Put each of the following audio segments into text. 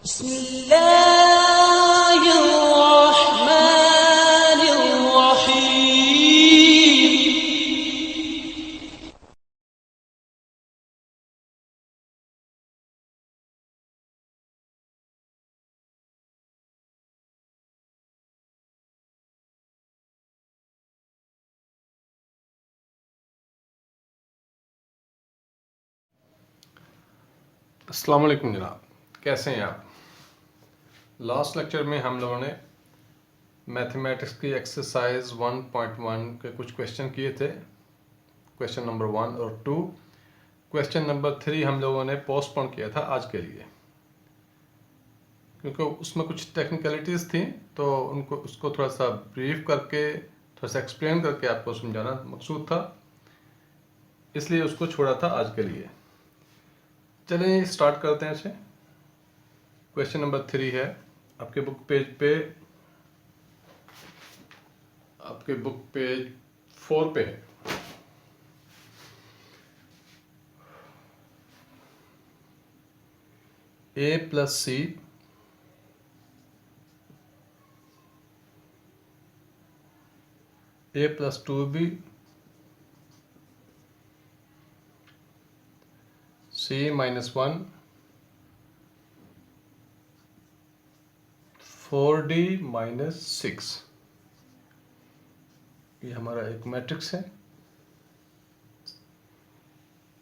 बिस्मिल्लाहिर्रहमानिर्रहीम। अस्सलाम वालेकुम जनाब, कैसे हैं आप। लास्ट लेक्चर में हम लोगों ने मैथमेटिक्स की एक्सरसाइज 1.1 के कुछ क्वेश्चन किए थे, क्वेश्चन नंबर 1 और 2। क्वेश्चन नंबर 3 हम लोगों ने पोस्टपोन किया था आज के लिए, क्योंकि उसमें कुछ टेक्निकलिटीज़ थी, तो उसको थोड़ा सा ब्रीफ करके, थोड़ा सा एक्सप्लेन करके आपको समझाना मकसूद था, इसलिए उसको छोड़ा था आज के लिए। चलिए स्टार्ट करते हैं इसे। क्वेश्चन नंबर 3 है आपके बुक पेज 4 पे है। ए प्लस सी ए प्लस 2b सी माइनस 1 4d माइनस 6, ये हमारा एक मैट्रिक्स है।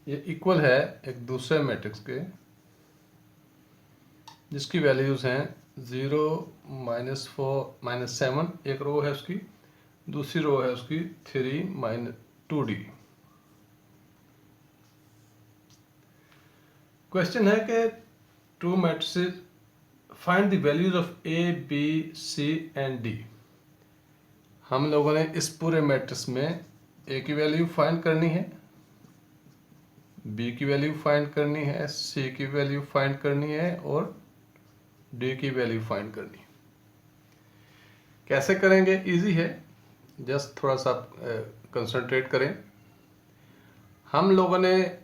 ये इक्वल है एक दूसरे मैट्रिक्स के जिसकी वैल्यूज़ हैं 0 -4 -7, एक रो है उसकी, दूसरी रो है उसकी 3 -2d। क्वेश्चन है कि two matrices find the values of A B C and D. हम लोगों ने इस पूरे मैट्रिक्स में ए की वैल्यू फाइंड करनी है, बी की वैल्यू फाइंड करनी है, सी की वैल्यू फाइंड करनी है और डी की वैल्यू फाइंड करनी है। कैसे करेंगे? इजी है, जस्ट थोड़ा सा कंसंट्रेट करें। हम लोगों ने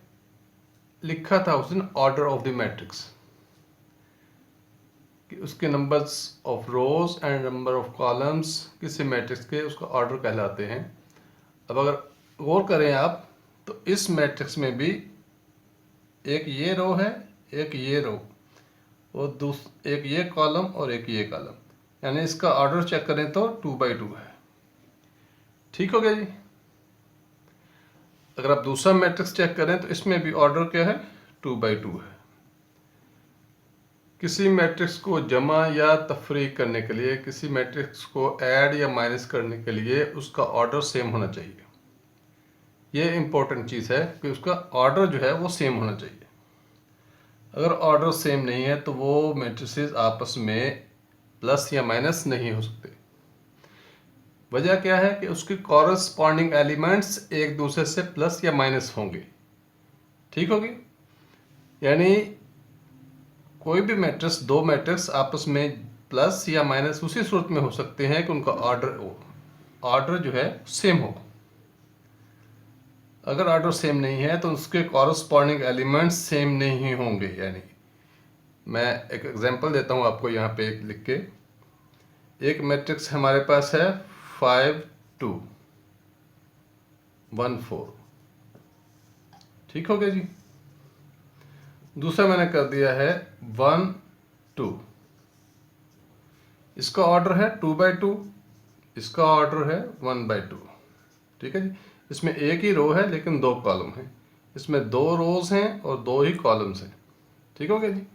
लिखा था उस दिन ऑर्डर ऑफ द मैट्रिक्स, कि उसके numbers of rows and number of columns किसी मैट्रिक्स के उसका ऑर्डर कहलाते हैं। अब अगर गौर करें आप, तो इस मैट्रिक्स में भी एक ये रो है, एक ये रो और एक ये कॉलम और एक ये कॉलम, यानी इसका ऑर्डर चेक करें तो 2/2 है। ठीक हो गया जी। अगर आप दूसरा मैट्रिक्स चेक करें तो इसमें भी ऑर्डर क्या है? 2/2 है। किसी मैट्रिक्स को जमा या तफरीक करने के लिए, किसी मैट्रिक्स को ऐड या माइनस करने के लिए उसका ऑर्डर सेम होना चाहिए। ये इंपॉर्टेंट चीज़ है कि उसका ऑर्डर जो है वो सेम होना चाहिए। अगर ऑर्डर सेम नहीं है तो वो मैट्रिसेस आपस में प्लस या माइनस नहीं हो सकते। वजह क्या है कि उसके कॉरस्पॉन्डिंग एलिमेंट्स एक दूसरे से प्लस या माइनस होंगे। ठीक होगी, यानी कोई भी मैट्रिक्स, दो मैट्रिक्स आपस में प्लस या माइनस उसी सूरत में हो सकते हैं कि उनका ऑर्डर जो है सेम हो। अगर ऑर्डर सेम नहीं है तो उसके कॉरस्पॉन्डिंग एलिमेंट्स सेम नहीं होंगे। यानी मैं एक एग्जांपल देता हूं आपको यहाँ पे लिख के। एक मैट्रिक्स हमारे पास है 5 2 1 4। ठीक हो गया जी। दूसरा मैंने कर दिया है 1 2, इसका ऑर्डर है 2/2, इसका ऑर्डर है 1/2। ठीक है जी। इसमें एक ही रो है लेकिन दो कॉलम हैं, इसमें दो रोज हैं और दो ही कॉलम्स हैं। ठीक हो गया जी।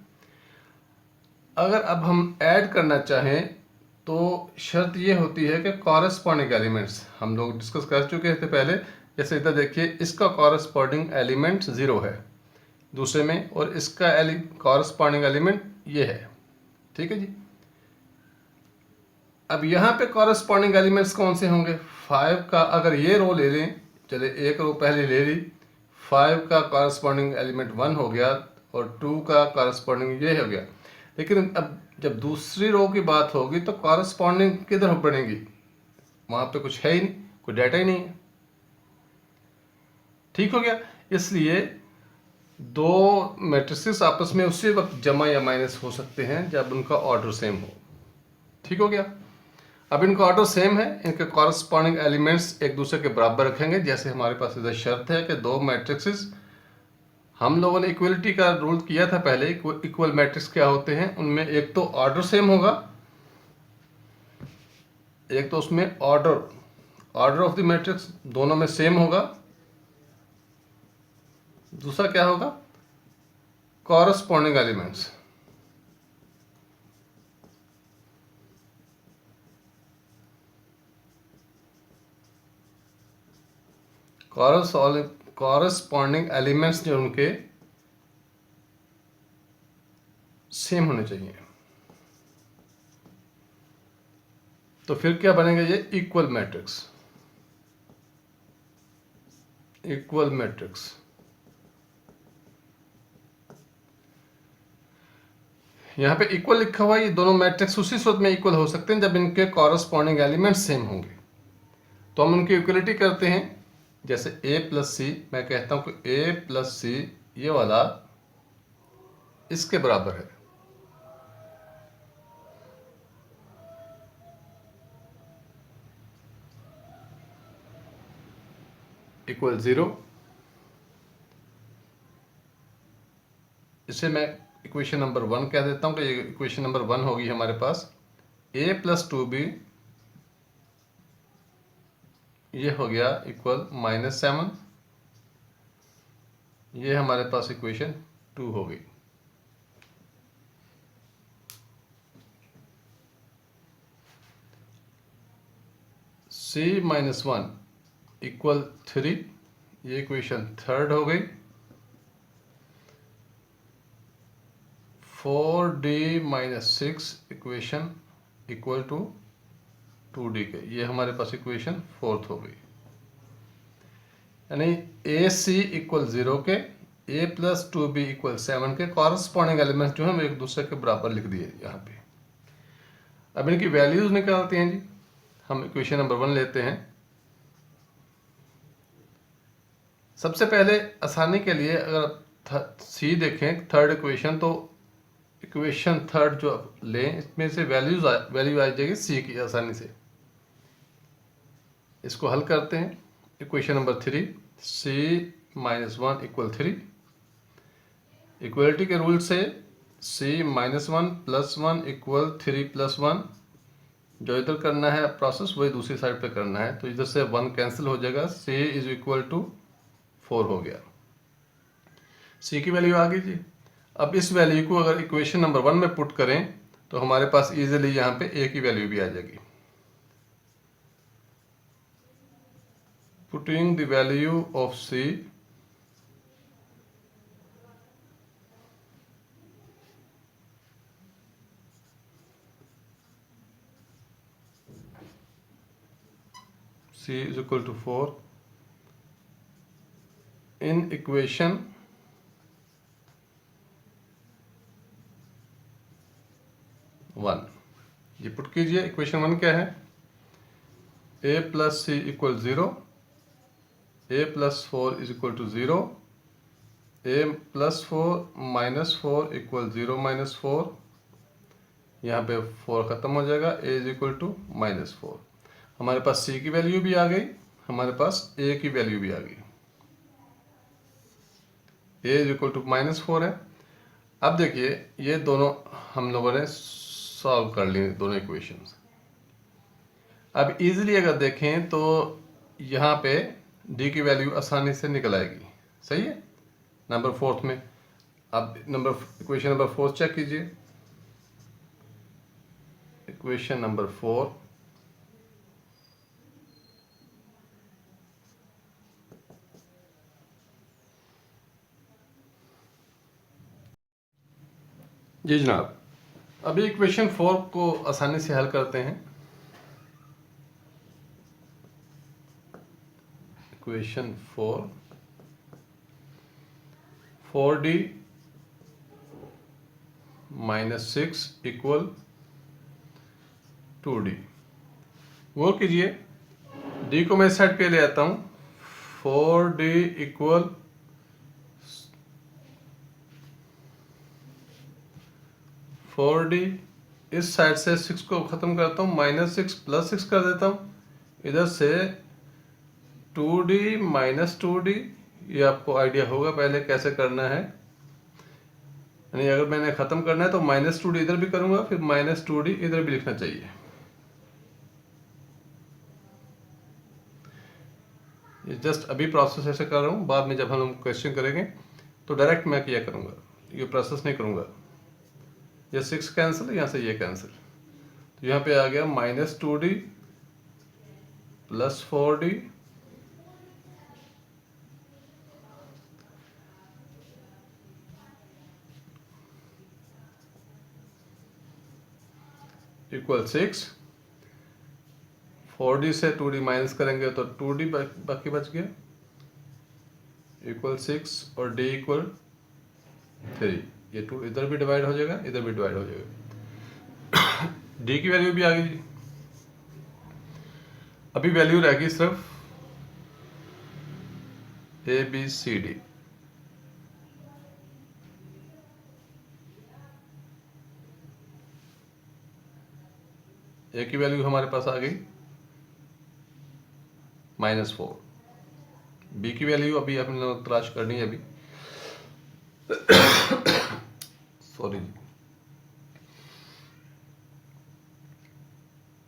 अगर अब हम ऐड करना चाहें तो शर्त ये होती है कि कॉरस्पॉन्डिंग एलिमेंट्स, हम लोग डिस्कस कर चुके थे पहले। जैसे इधर देखिए, इसका कॉरस्पॉन्डिंग एलिमेंट 0 है दूसरे में, और इसका कॉरस्पॉन्डिंग एलिमेंट ये है। ठीक है जी। अब यहाँ पे कॉरस्पॉन्डिंग एलिमेंट्स कौन से होंगे? 5 का अगर ये रो ले लें, चले एक रो पहले ले ली, 5 का कॉरस्पॉन्डिंग एलिमेंट 1 हो गया और 2 का कॉरस्पॉन्डिंग ये हो गया। लेकिन अब जब दूसरी रो की बात होगी तो कॉरस्पॉन्डिंग किधर बनेगी? वहाँ पे कुछ है ही नहीं, कोई डाटा ही नहीं है। ठीक हो गया। इसलिए दो मैट्रिसेस आपस में उसी वक्त जमा या माइनस हो सकते हैं जब उनका ऑर्डर सेम हो। ठीक हो गया। अब इनका ऑर्डर सेम है, इनके कॉरस्पॉन्डिंग एलिमेंट्स एक दूसरे के बराबर रखेंगे। जैसे हमारे पास इधर शर्त है कि दो मैट्रिक्सेस, हम लोगों ने इक्वलिटी का रूल किया था पहले। इक्वल मैट्रिक्स क्या होते हैं, उनमें एक तो ऑर्डर सेम होगा, एक तो उसमें ऑर्डर ऑफ द मैट्रिक्स दोनों में सेम होगा, दूसरा क्या होगा, कॉरस्पॉन्डिंग एलिमेंट्स। कॉरस्पॉन्डिंग एलिमेंट्स जो उनके सेम होने चाहिए। तो फिर क्या बनेगा, ये इक्वल मैट्रिक्स। इक्वल मैट्रिक्स यहाँ पे इक्वल लिखा हुआ है, ये दोनों मैट्रिक्स उसी सूरत में इक्वल हो सकते हैं जब इनके कॉरस्पॉन्डिंग एलिमेंट्स सेम होंगे। तो हम उनकी इक्वलिटी करते हैं। जैसे a प्लस सी, मैं कहता हूं कि a प्लस सी ये वाला इसके बराबर है। इक्वल 0। इसे मैं इक्वेशन नंबर 1 कह देता हूं कि ये इक्वेशन नंबर 1 होगी हमारे पास। a प्लस 2b ये हो गया इक्वल -7। ये हमारे पास इक्वेशन 2 हो गई। c माइनस 1 इक्वल 3, ये इक्वेशन 3 हो गई। 4d minus 6 equation equal to 2d के, ये हमारे पास इक्वेशन 4 हो गई। यानी ए सी इक्वल 0 के, a प्लस 2b इक्वल 7 के कॉरस्पॉन्डिंग एलिमेंट्स जो है हम एक दूसरे के बराबर लिख दिए यहाँ पे। अब इनकी वैल्यूज निकालते हैं जी। हम इक्वेशन नंबर 1 लेते हैं। सबसे पहले आसानी के लिए अगर सी देखें थर्ड इक्वेशन, तो इक्वेशन थर्ड जो लें इसमें से वैल्यू आ जाएगी सी की आसानी से। इसको हल करते हैं। Equation number 3, c minus 1 equal 3। Equality के रूल से c minus 1 plus 1 equal 3 plus 1। जो इधर करना है प्रोसेस वही दूसरी साइड पे करना है, तो इधर से 1 कैंसिल हो जाएगा, c इज इक्वल टू 4 हो गया। c की वैल्यू आ गई जी। अब इस वैल्यू को अगर इक्वेशन नंबर 1 में पुट करें तो हमारे पास इजीली यहाँ पे a की वैल्यू भी आ जाएगी। Putting the value of c c is equal to 4 in equation 1। ये पुट कीजिए। इक्वेशन 1 क्या है, a plus C equal 0, a plus 4 is equal to 0, a plus 4 minus 4 equal 0 minus 4। यहाँ पे 4 खत्म हो जाएगा, a इज इक्वल टू -4। हमारे पास c की वैल्यू भी आ गई, हमारे पास a की वैल्यू भी आ गई। a इज इक्वल टू -4 है। अब देखिए ये दोनों हम लोगों ने सॉल्व कर लिए दोनों इक्वेशंस। अब इजीली अगर देखें तो यहाँ पे d की वैल्यू आसानी से निकल आएगी। सही है, नंबर 4 में। अब इक्वेशन नंबर 4 चेक कीजिए। इक्वेशन नंबर 4, जी जनाब। अभी इक्वेशन 4 को आसानी से हल करते हैं। Equation 4d minus 6 equal 2d। वो कीजिए, d को मैं साइड पे ले आता हूँ। 4d इक्वल 4d, इस साइड से 6 को ख़त्म करता हूँ, -6 +6 कर देता हूँ, इधर से 2d -2d, ये आपको आइडिया होगा पहले कैसे करना है। यानी अगर मैंने ख़त्म करना है तो -2d इधर भी करूँगा, फिर -2d इधर भी लिखना चाहिए। ये जस्ट अभी प्रोसेस ऐसे कर रहा हूँ, बाद में जब हम क्वेश्चन करेंगे तो डायरेक्ट मैं किया करूँगा, ये प्रोसेस नहीं करूँगा। ये 6 कैंसिल, यहाँ से ये कैंसिल, तो यहाँ पे आ गया -2d + 4d = 6। 4d से 2d माइनस करेंगे तो 2d बाकी बच गया, =6 और d = 3। ये 2 इधर भी डिवाइड हो जाएगा, इधर भी डिवाइड हो जाएगा। d की वैल्यू भी आ गई। अभी वैल्यू रहेगी सिर्फ ABCD। ए की वैल्यू हमारे पास आ गई -4। बी की वैल्यू अभी हम लोग तलाश करनी है अभी। सॉरी।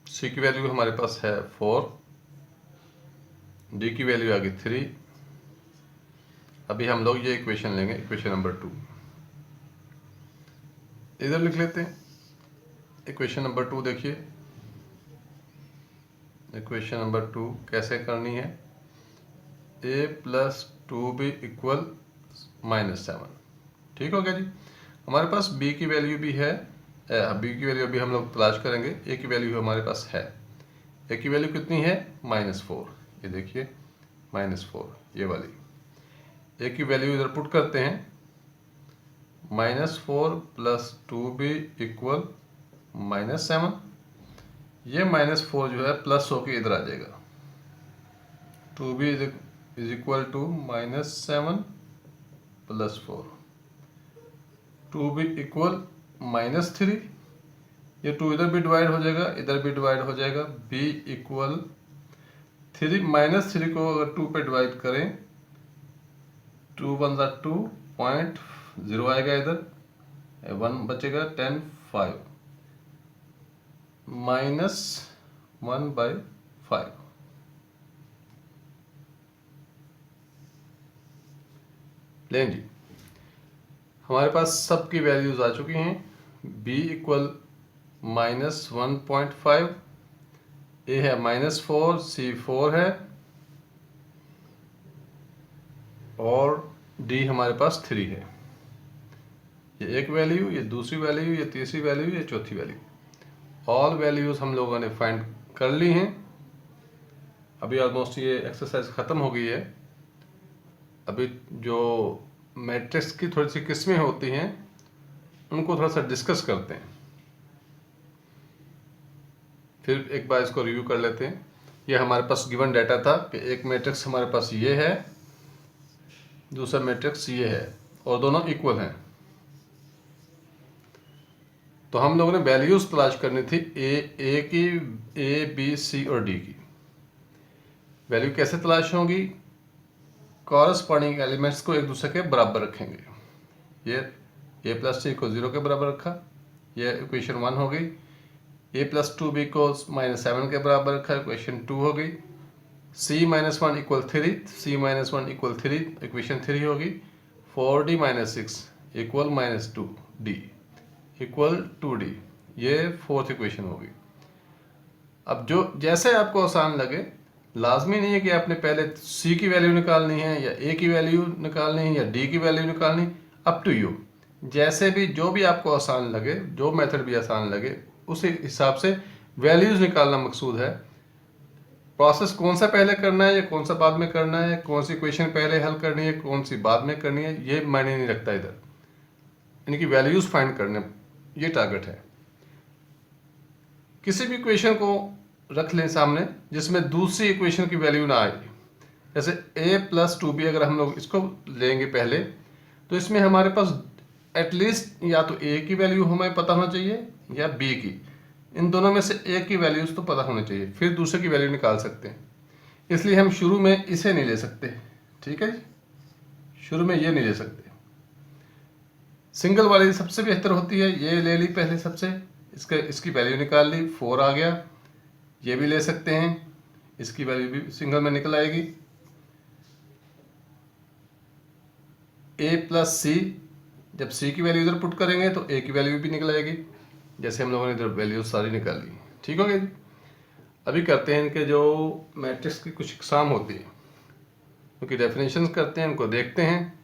सी की वैल्यू हमारे पास है 4, डी की वैल्यू आ गई 3। अभी हम लोग ये इक्वेशन लेंगे, इक्वेशन नंबर 2 इधर लिख लेते हैं। इक्वेशन नंबर 2 देखिए, इक्वेशन नंबर 2 कैसे करनी है। a + 2b = -7। ठीक हो गया जी। हमारे पास b की वैल्यू भी है, b की वैल्यू अभी हम लोग तलाश करेंगे। a की वैल्यू हमारे पास है, a की वैल्यू कितनी है -4। ये देखिए -4 ये वाली। a की वैल्यू इधर पुट करते हैं, -4 + 2b = -7। ये -4 जो है प्लस होके इधर आ जाएगा, 2b = -7 + 4, 2b = -3। ये 2 इधर भी डिवाइड हो जाएगा, इधर भी डिवाइड हो जाएगा। b = 3 -3 को अगर 2 पे डिवाइड करें, 2 × 2 0 आएगा, इधर 1 बचेगा, 10 5 -1/5। लें जी, हमारे पास सब की वैल्यूज आ चुकी हैं। b = -1.5, a है -4, c 4 है और d हमारे पास 3 है। ये एक वैल्यू, ये दूसरी वैल्यू, ये तीसरी वैल्यू, ये चौथी वैल्यू। ऑल वैल्यूज हम लोगों ने फाइंड कर ली हैं। अभी ऑलमोस्ट ये एक्सरसाइज ख़त्म हो गई है। अभी जो मैट्रिक्स की थोड़ी सी किस्में होती हैं उनको थोड़ा सा डिस्कस करते हैं, फिर एक बार इसको रिव्यू कर लेते हैं। ये हमारे पास गिवन डाटा था कि एक मैट्रिक्स हमारे पास ये है, दूसरा मैट्रिक्स ये है और दोनों इक्वल हैं। तो हम लोगों ने वैल्यूज तलाश करनी थी ए की, ए बी सी और डी की। वैल्यू कैसे तलाश होगी? कॉरस्पॉन्डिंग एलिमेंट्स को एक दूसरे के बराबर रखेंगे। ये a + c को 0 के बराबर रखा, ये इक्वेशन 1 हो गई। a + 2b को -7 के बराबर रखा, इक्वेशन 2 हो गई। c - 1 = 3, c - 1 = 3, इक्वेशन 3 होगी। 4d - 6 = -2d = 2d, ये 4th इक्वेशन होगी। अब जो जैसे आपको आसान लगे, लाजमी नहीं है कि आपने पहले c की वैल्यू निकालनी है या a की वैल्यू निकालनी है या d की वैल्यू निकालनी, अप टू यू। जैसे भी, जो भी आपको आसान लगे, जो मेथड भी आसान लगे, उसी हिसाब से वैल्यूज निकालना मकसूद है। प्रोसेस कौन सा पहले करना है या कौन सा बाद में करना है, कौन सी इक्वेशन पहले हल करनी है, कौन सी बाद में करनी है, ये मायने नहीं रखता। इधर इनकी वैल्यूज फाइंड करने, ये टारगेट है। किसी भी इक्वेशन को रख लें सामने जिसमें दूसरी इक्वेशन की वैल्यू ना आए। जैसे a + 2b अगर हम लोग इसको लेंगे पहले, तो इसमें हमारे पास एटलीस्ट या तो ए की वैल्यू हमें पता होना चाहिए या बी की, इन दोनों में से एक की वैल्यूज तो पता होनी चाहिए, फिर दूसरे की वैल्यू निकाल सकते हैं। इसलिए हम शुरू में इसे नहीं ले सकते, ठीक है जी, शुरू में ये नहीं ले सकते। सिंगल वाली सबसे बेहतर होती है, ये ले ली पहले सबसे, इसकी वैल्यू निकाल ली, 4 आ गया। ये भी ले सकते हैं, इसकी वैल्यू भी सिंगल में निकल आएगी। ए प्लस सी, जब सी की वैल्यू इधर पुट करेंगे तो ए की वैल्यू भी निकल आएगी, जैसे हम लोगों ने इधर वैल्यू सारी निकाल ली। ठीक हो गया जी। अभी करते हैं इनके जो मैट्रिक्स की कुछ इकसाम होती है, क्योंकि डेफिनेशन करते हैं, उनको देखते हैं।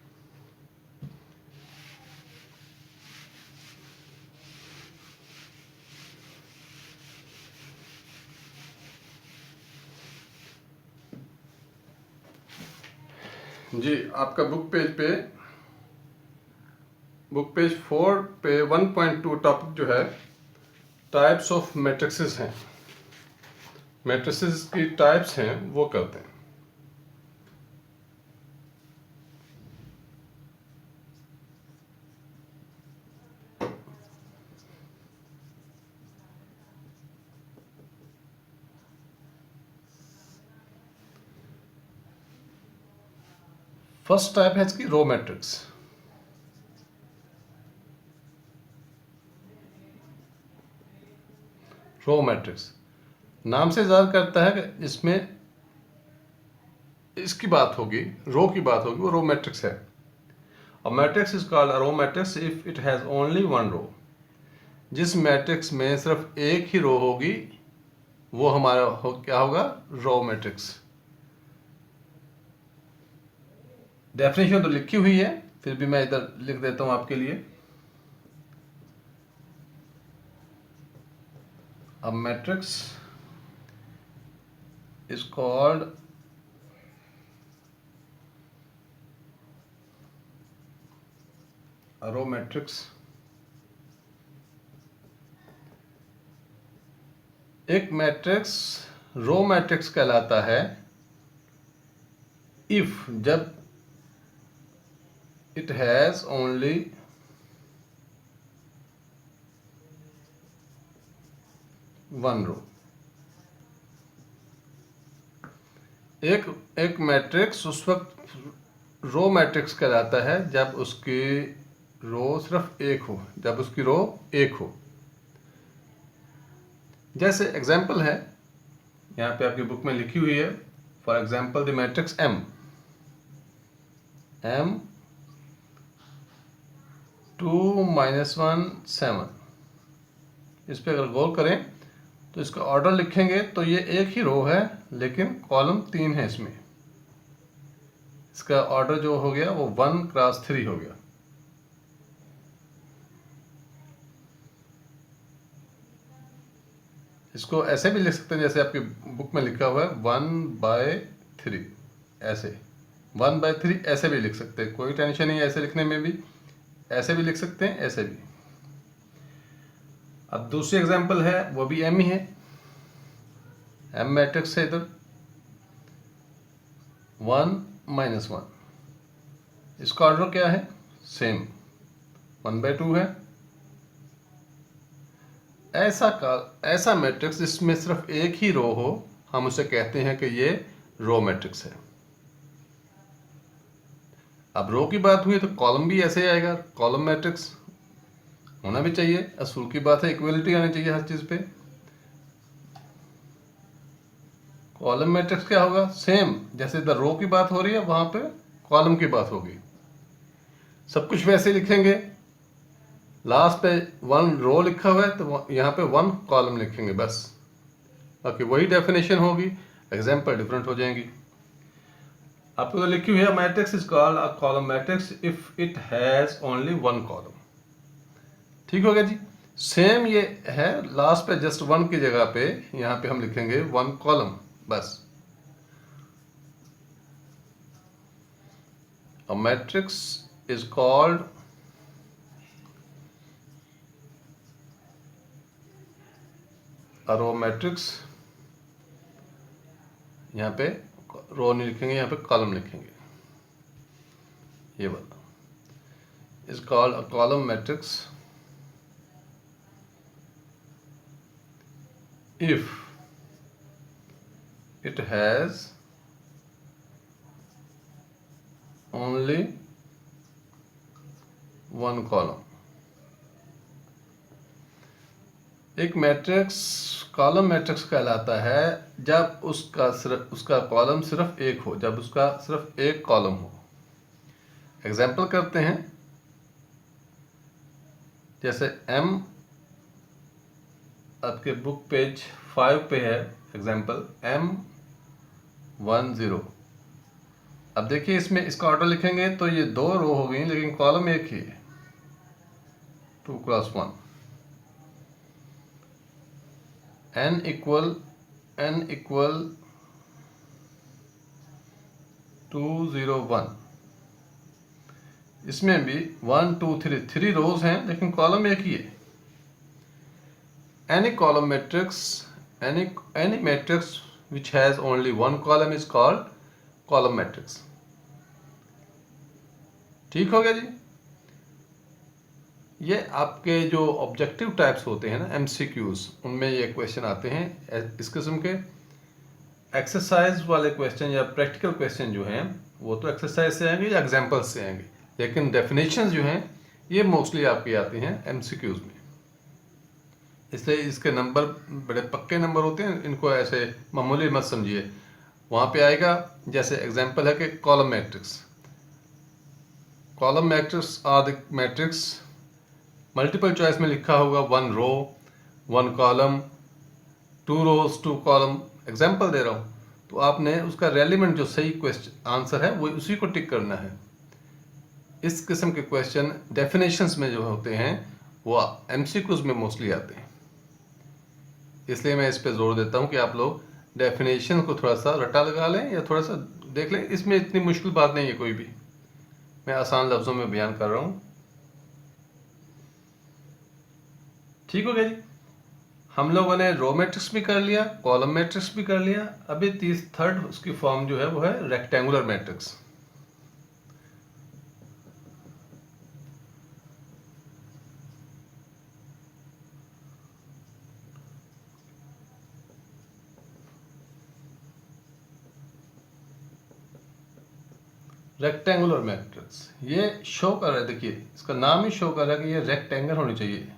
जी, आपका बुक पेज 4 पे 1.2 टॉपिक जो है टाइप्स ऑफ मैट्रिक्सेस हैं, मैट्रिसेस की टाइप्स हैं वो करते हैं। फर्स्ट टाइप है इसकी रो मैट्रिक्स। रो मैट्रिक्स नाम से ज़ाहिर करता है कि इसमें इसकी बात होगी, रो की बात होगी, वो रो मैट्रिक्स है। A matrix is called a row matrix if it has only one row. जिस मैट्रिक्स में सिर्फ एक ही रो होगी वो हमारा क्या होगा, रो मैट्रिक्स। डेफिनेशन तो लिखी हुई है, फिर भी मैं इधर लिख देता हूं आपके लिए। A matrix is called a row matrix। एक मैट्रिक्स रो मैट्रिक्स कहलाता है इफ, जब इट हैज ओनली वन रो। एक मैट्रिक्स उस वक्त रो मैट्रिक्स कहलाता है जब उसकी रो सिर्फ एक हो, जब उसकी रो एक हो। जैसे एग्जाम्पल है, यहाँ पे आपकी बुक में लिखी हुई है, for example the matrix M 2 - 1 7। इस पर अगर गौर करें तो इसका ऑर्डर लिखेंगे तो ये एक ही रो है, लेकिन कॉलम 3 है इसमें। इसका ऑर्डर जो हो गया वो 1 क्रॉस 3 हो गया। इसको ऐसे भी लिख सकते हैं जैसे आपकी बुक में लिखा हुआ है 1/3, ऐसे 1/3 ऐसे भी लिख सकते हैं, कोई टेंशन नहीं है ऐसे लिखने में भी, ऐसे भी लिख सकते हैं, ऐसे भी। अब दूसरी एग्जांपल है, वो भी M ही है, M मैट्रिक्स है इधर 1 - 1। इसका ऑर्डर क्या है, सेम 1/2 है। ऐसा मैट्रिक्स जिसमें सिर्फ एक ही रो हो, हम उसे कहते हैं कि ये रो मैट्रिक्स है। अब रो की बात हुई तो कॉलम भी ऐसे आएगा, कॉलम मैट्रिक्स होना भी चाहिए, असूल की बात है, इक्वलिटी आनी चाहिए हर चीज पे। कॉलम मैट्रिक्स क्या होगा, सेम जैसे इधर रो की बात हो रही है वहां पे कॉलम की बात होगी। सब कुछ वैसे लिखेंगे, लास्ट पे 1 रो लिखा हुआ है तो यहाँ पे 1 कॉलम लिखेंगे बस, बाकी वही डेफिनेशन होगी, एग्जाम्पल डिफरेंट हो जाएंगी। आपको तो लिखी हुई है matrix is called a column matrix if it has only 1 column. ठीक हो गया जी। सेम ये है, लास्ट पे जस्ट 1 की जगह पे यहाँ पे हम लिखेंगे 1 कॉलम बस। A matrix is called a row matrix. यहाँ पे रो नहीं लिखेंगे, यहाँ पे कॉलम लिखेंगे, ये वाला। is called a column matrix if it has only one column. एक मैट्रिक्स कॉलम मैट्रिक्स कहलाता है जब उसका कॉलम सिर्फ एक हो, जब उसका सिर्फ एक कॉलम हो। एग्जाम्पल करते हैं, जैसे m आपके बुक पेज 5 पे है, एग्जाम्पल M10। अब देखिए इसमें इसका ऑर्डर लिखेंगे तो ये 2 रो हो गई, लेकिन कॉलम एक ही है, 2 × 1। n equal 201। इसमें भी 1 2 3 रोज हैं, लेकिन कॉलम एक ही है। Any column matrix, any matrix which has only one column is called column matrix। ठीक हो गया जी। ये आपके जो ऑब्जेक्टिव टाइप्स होते हैं ना, MCQs, उनमें ये क्वेश्चन आते हैं। इस किस्म के एक्सरसाइज वाले क्वेश्चन या प्रैक्टिकल क्वेश्चन जो हैं वो तो एक्सरसाइज से आएंगे या एग्जाम्पल्स से आएंगे, लेकिन डेफिनेशंस जो हैं ये मोस्टली आपकी आती हैं MCQs में। इसलिए इसके नंबर बड़े पक्के नंबर होते हैं, इनको ऐसे मामूली मत समझिए। वहाँ पे आएगा, जैसे एग्जांपल है कि column matrix are the matrix, multiple choice में लिखा होगा 1 row 1 column, 2 rows 2 column. Example दे रहा हूँ, तो आपने उसका रेलिवेंट जो सही क्वेश्चन आंसर है वो उसी को टिक करना है। इस किस्म के क्वेश्चन डेफिनेशंस में जो होते हैं वो MCQs में मोस्टली आते हैं। इसलिए मैं इस पे जोर देता हूँ कि आप लोग डेफिनेशन को थोड़ा सा रटा लगा लें या थोड़ा सा देख लें। इसमें इतनी मुश्किल बात नहीं है कोई भी, मैं आसान लफ्ज़ों में बयान कर रहा हूँ। ठीक हो गया जी। हम लोगों ने रो मैट्रिक्स भी कर लिया, कॉलम मैट्रिक्स भी कर लिया। अभी थर्ड उसकी फॉर्म जो है वो है रेक्टेंगुलर मैट्रिक्स। रेक्टेंगुलर मैट्रिक्स ये शो कर रहा है, देखिए इसका नाम ही शो कर रहा है कि ये रेक्टेंगल होनी चाहिए।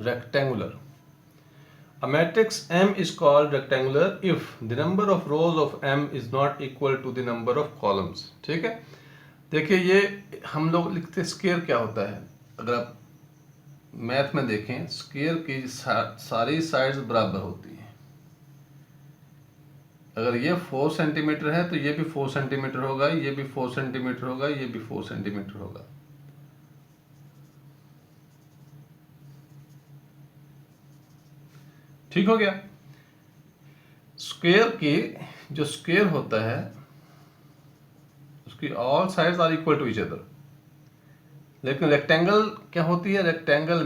Rectangular, a matrix M is called rectangular if the number of rows of M is not equal to the number of columns। ठीक है, देखिए ये हम लोग लिखते स्क्वायर क्या होता है। अगर आप मैथ में देखें, स्क्वायर की सारी साइड्स बराबर होती हैं। अगर ये 4 सेंटीमीटर है तो ये भी 4 सेंटीमीटर होगा, ये भी 4 सेंटीमीटर होगा, ये भी 4 सेंटीमीटर होगा। ठीक हो गया। स्क्वायर की जो स्क्वायर होता है उसकी all sides are equal to each other. लेकिन रेक्टेंगल क्या होती है, रेक्टेंगल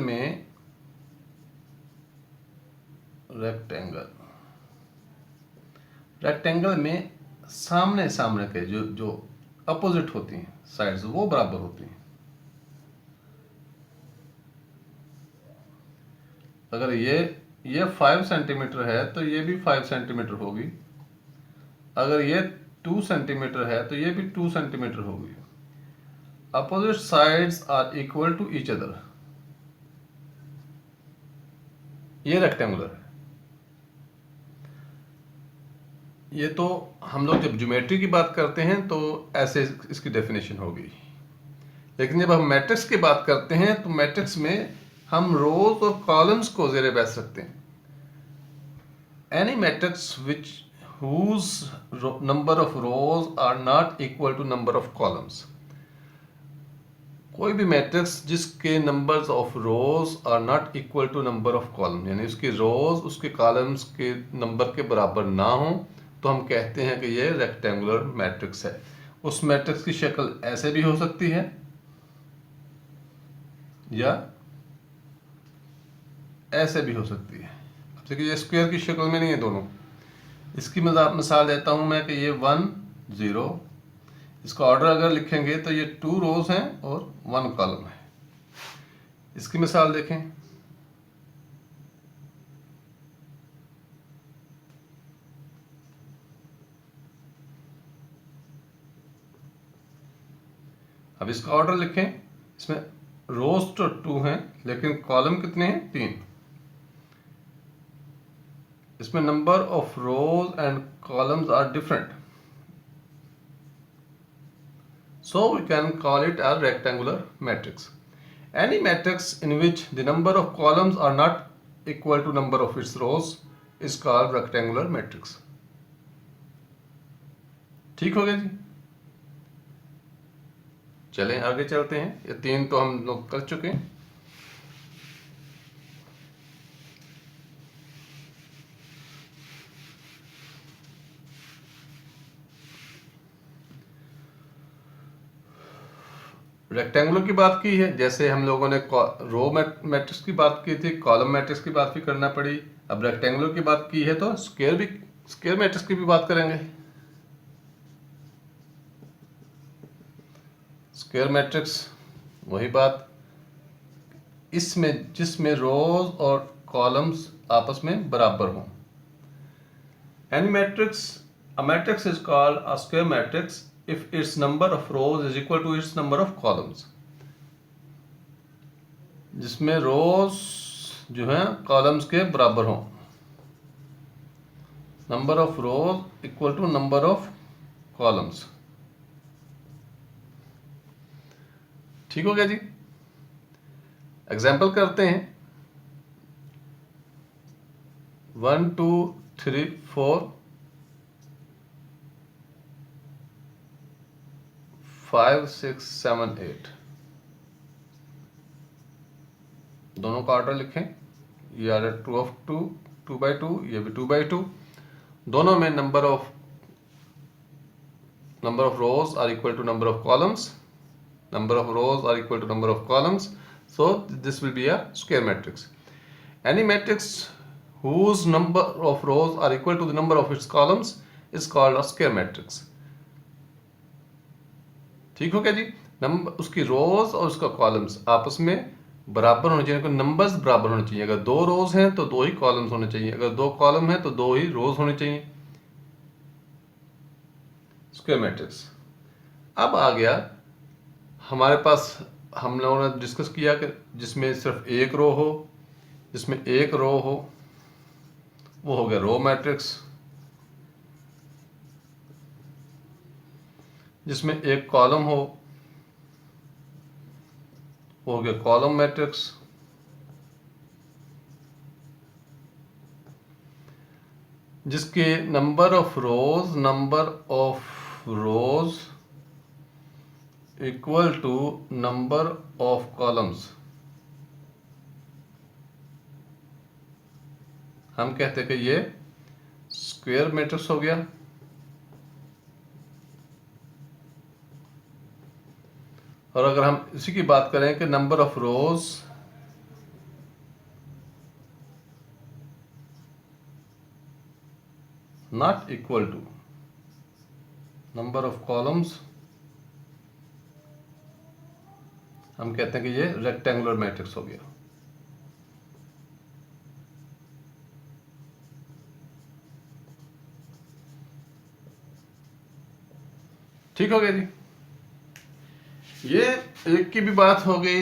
में सामने सामने के जो अपोजिट होती हैं साइड्स वो बराबर होती हैं। अगर ये 5 सेंटीमीटर है तो ये भी 5 सेंटीमीटर होगी। अगर ये 2 सेंटीमीटर है तो ये भी 2 सेंटीमीटर होगी। Opposite sides are equal to each other, ये रेक्टेंगुलर है। ये तो हम लोग जब ज्योमेट्री की बात करते हैं तो ऐसे इसकी डेफिनेशन होगी, लेकिन जब हम मैट्रिक्स की बात करते हैं तो मैट्रिक्स में हम रोज और कॉलम्स को ज़ेरे बहस रखते हैं। Any matrix which whose number of rows are not equal to number of columns। कोई भी मैट्रिक्स जिसके numbers of rows are not equal to number of column, यानी उसकी रोज उसके कॉलम्स के नंबर के बराबर ना हो, तो हम कहते हैं कि ये रेक्टेंगुलर मैट्रिक्स है। उस मैट्रिक्स की शक्ल ऐसे भी हो सकती है या ऐसे भी हो सकती है। अब देखिए ये स्क्वायर की शक्ल में नहीं है दोनों। इसकी मिसाल देता हूं मैं कि ये 1 0, इसका ऑर्डर अगर लिखेंगे तो ये 2 रोज हैं और 1 कॉलम है। इसकी मिसाल देखें। अब इसका ऑर्डर लिखें। इसमें रोज तो 2 हैं लेकिन कॉलम कितने हैं? 3। इसमें number of rows and columns are different, so we can call it a rectangular matrix. Any matrix in which the number of columns are not equal to number of its rows is called rectangular matrix. ठीक हो गया जी। चलें आगे चलते हैं। ये 3 तो हम लोग कर चुके हैं। रेक्टेंगुलर की बात की है, जैसे हम लोगों ने रो मैट्रिक्स की बात की थी, कॉलम मैट्रिक्स की बात भी करना पड़ी। अब रेक्टेंगुलर की बात की है तो स्क्वायर मैट्रिक्स की भी बात करेंगे। स्क्वायर मैट्रिक्स वही बात, इसमें जिसमें रोज और कॉलम्स आपस में बराबर हों। Any matrix, a matrix is called a square matrix if its number of rows is equal to its number of columns, जिसमें रोज जो हैं कॉलम्स के बराबर हों। Number of rows equal to number of columns. ठीक हो गया जी। एग्जाम्पल करते हैं। 1 2 3 4 5 6 7 8 दोनों का ऑर्डर लिखें। ये आ रहा है 2 of 2 2 by 2, ये भी 2 by 2। दोनों में number of rows are equal to number of columns, number of rows are equal to number of columns, so this will be a square matrix. Any matrix whose number of rows are equal to the number of its columns is called a square matrix. ठीक हो गया जी। Number उसकी रोज और उसका columns आपस में बराबर होने चाहिए, नंबर्स बराबर होने चाहिए। अगर 2 रोज हैं तो 2 ही कॉलम्स होने चाहिए, अगर 2 कॉलम हैं तो 2 ही रोज होने चाहिए। Square matrix. अब आ गया हमारे पास, हम लोगों ने डिस्कस किया कि जिसमें सिर्फ एक रो हो, जिसमें एक रो हो वो हो गया रो मैट्रिक्स। जिसमें एक कॉलम हो वो हो गया कॉलम मैट्रिक्स। जिसके number of rows equal to number of columns, हम कहते हैं कि ये स्क्वायर मैट्रिक्स हो गया। और अगर हम इसी की बात करें कि number of rows not equal to number of columns, हम कहते हैं कि ये रेक्टेंगुलर मैट्रिक्स हो गया। ठीक हो गया जी। ये एक की भी बात हो गई,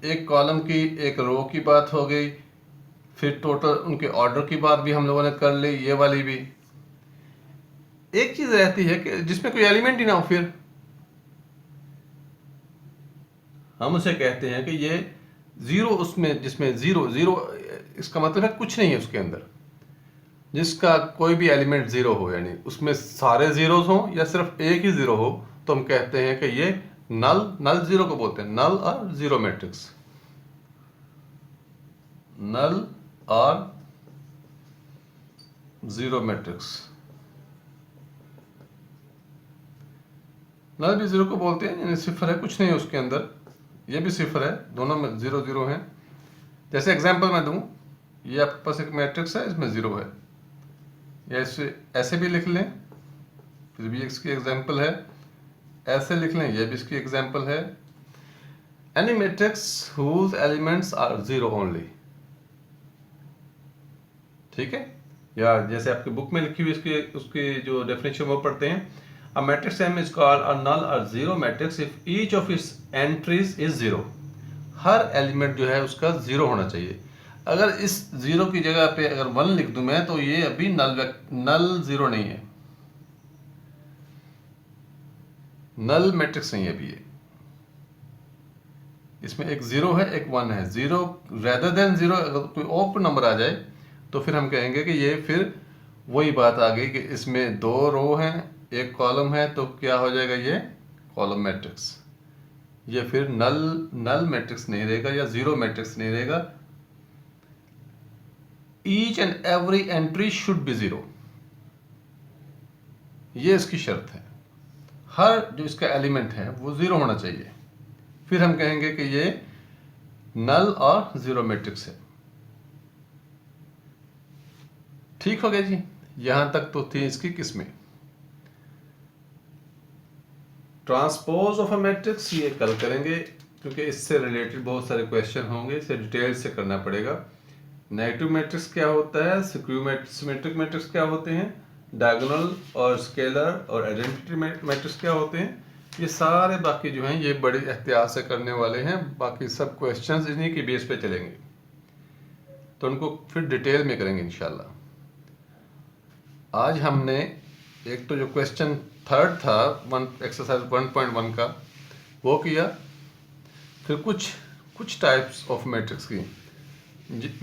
एक कॉलम की, एक रो की बात हो गई, फिर टोटल उनके ऑर्डर की बात भी हम लोगों ने कर ली, ये वाली भी। एक चीज रहती है कि जिसमें कोई एलिमेंट ही ना हो, फिर हम उसे कहते हैं कि ये जीरो, उसमें जिसमें जीरो इसका मतलब है कुछ नहीं है उसके अंदर, जिसका कोई भी एलिमेंट जीरो हो, यानी उसमें सारे जीरोस हो या सिर्फ एक ही जीरो हो, तो हम कहते हैं कि ये नल जीरो को बोलते हैं, नल और जीरो मैट्रिक्स। नल और जीरो मैट्रिक्स। नल भी जीरो को बोलते हैं, यानी सिफर है, कुछ नहीं है उसके अंदर। ये भी सिफर है, दोनों में 0 0 है। जैसे एग्जांपल मैं दूं, ये आपके पास एक मैट्रिक्स है, इसमें 0 है, या इसे ऐसे भी लिख लें, फिर भी इसकी एग्जांपल है। ऐसे लिख लें, ये भी इसकी एग्जांपल है। Any matrix whose elements are zero only, ठीक है। या जैसे आपकी बुक में लिखी हुई इसकी उसकी जो डेफिनेशन वो पढ़ते हैं, a matrix M is called a null और zero matrix if each of its entries is zero. हर एलिमेंट जो है उसका जीरो होना चाहिए। अगर इस जीरो की जगह पे अगर 1 लिख दूं मैं, तो ये अभी नल जीरो नहीं है, नल मैट्रिक्स नहीं है अभी ये। इसमें एक जीरो है, एक 1 है। जीरो रेदर देन जीरो, अगर कोई और नंबर आ जाए तो फिर हम कहेंगे कि ये फिर वही बात आ गई कि इसमें 2 रो हैं, एक कॉलम है, तो क्या हो जाएगा, ये कॉलम मैट्रिक्स। ये फिर नल मैट्रिक्स नहीं रहेगा या जीरो मैट्रिक्स नहीं रहेगा। Each and every entry should be zero, ये इसकी शर्त है। हर जो इसका एलिमेंट है वो जीरो होना चाहिए, फिर हम कहेंगे कि ये नल और जीरो मैट्रिक्स है। ठीक हो गया जी, यहां तक तो थी इसकी किस्में। ट्रांसपोज ऑफ अ मैट्रिक्स ये कल करेंगे, क्योंकि इससे रिलेटेड बहुत सारे क्वेश्चन होंगे, इसे डिटेल से करना पड़ेगा। नेगेटिव मैट्रिक्स क्या होता है, सिमेट्रिक मैट्रिक्स क्या होते हैं, डायगोनल और स्केलर और आइडेंटिटी मैट्रिक्स क्या होते हैं, ये सारे बाकी जो हैं ये बड़ी एहतियात से करने वाले हैं। बाकी सब क्वेश्चंस इन्हीं की बेस पे चलेंगे, तो उनको फिर डिटेल में करेंगे इंशाल्लाह। आज हमने एक तो जो क्वेश्चन थर्ड था एक्सरसाइज 1.1 का वो किया, फिर कुछ टाइप्स ऑफ मैट्रिक्स की,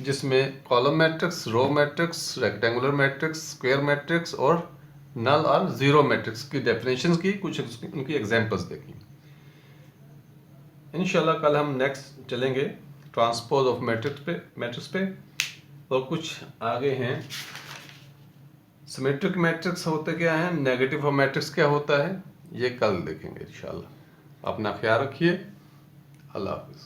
जिसमें column matrix, row matrix, rectangular matrix, square matrix और नल और जीरो मैट्रिक्स की डेफिनेशंस की, कुछ उनकी एग्जांपल्स देखी। इंशाल्लाह कल हम नेक्स्ट चलेंगे ट्रांसपोज ऑफ मैट्रिक्स पे और कुछ आगे हैं। सिमेट्रिक मैट्रिक्स होते क्या हैं, नेगेटिव मैट्रिक्स क्या होता है, ये कल देखेंगे इंशाल्लाह। अपना ख्याल रखिए, अल्लाह हाफिज़।